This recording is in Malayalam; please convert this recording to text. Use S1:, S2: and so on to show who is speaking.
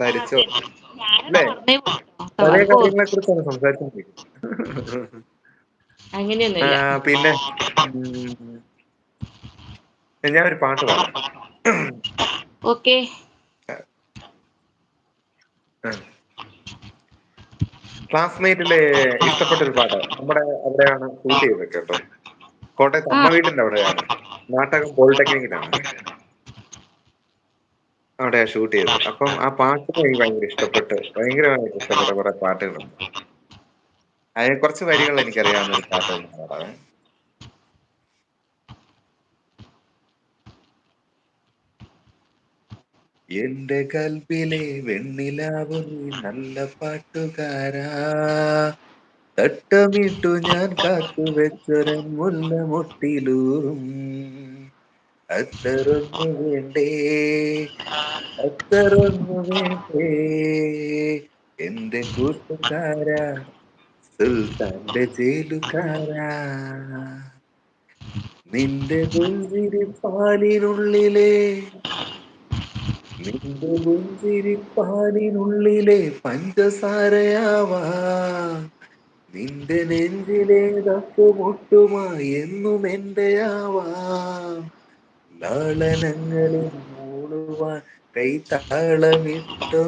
S1: സംസാരിച്ചോ.
S2: അതന്നെ. ഞാനത്
S1: അല്ലേ?
S2: മറന്നേ പോയിട്ടോ.
S1: പഴയ
S2: അത്
S1: കാര്യങ്ങളെ കുറിച്ചാണ് സംസാരിച്ചോണ്ടിരിക്കുന്നത്.
S2: അങ്ങനെയൊന്നുമില്ല.
S1: പിന്നെ ഉം, ഞാനൊരു പാട്ട് പാടാം.
S2: ഓക്കെ.
S1: ക്ലാസ്മേറ്റിലെ ഇഷ്ടപ്പെട്ട ഒരു പാട്ട് നമ്മുടെ അവിടെയാണ് ഷൂട്ട് ചെയ്തത് കേട്ടോ. കോട്ടയത്ത്
S2: ആ
S1: അമ്മ വീട്ടിന്റെ അവിടെയാണ്. നാട്ടകം പോളിടെക്നിക്കിലാണ് അവിടെ ഷൂട്ട് ചെയ്തത്. അപ്പം ആ പാട്ടിനെ എനിക്ക് ഭയങ്കരമായിട്ട് ഇഷ്ടപ്പെട്ട കുറെ പാട്ടുകളുണ്ട്. അതിന് കുറച്ച് വരികൾ എനിക്കറിയാവുന്ന ഒരു പാട്ട് ഒന്ന് പാടാവേ. എന്റെ കൽബിലെ വെണ്ണിലാവു നീ നല്ല പാട്ടുകാരാ, തട്ടമിട്ടു ഞാൻ കാത്തു വെച്ചൊരൻ മുല്ല മുട്ടിലൂറും അത്തറൊന്നു വേണ്ടേ, അത്തറൊന്നു വേണ്ടേ, എന്റെ കൂട്ടുകാരാ, സുൽത്താന്റെ ചേലുകാരാ, നിന്റെ പുഞ്ചിരി പാലിനുള്ളിലെ നിന്റെ പുഞ്ചിരി പാലിനുള്ളിലെ പഞ്ചസാരയാവാ, നിന്റെ നെഞ്ചിലെ തപ്പുമുട്ടുമായി എന്നും എന്റെയാവാം, ലാളനങ്ങളിൽ മൂളുവാൻ കൈത്താളമിട്ടൊന്ന്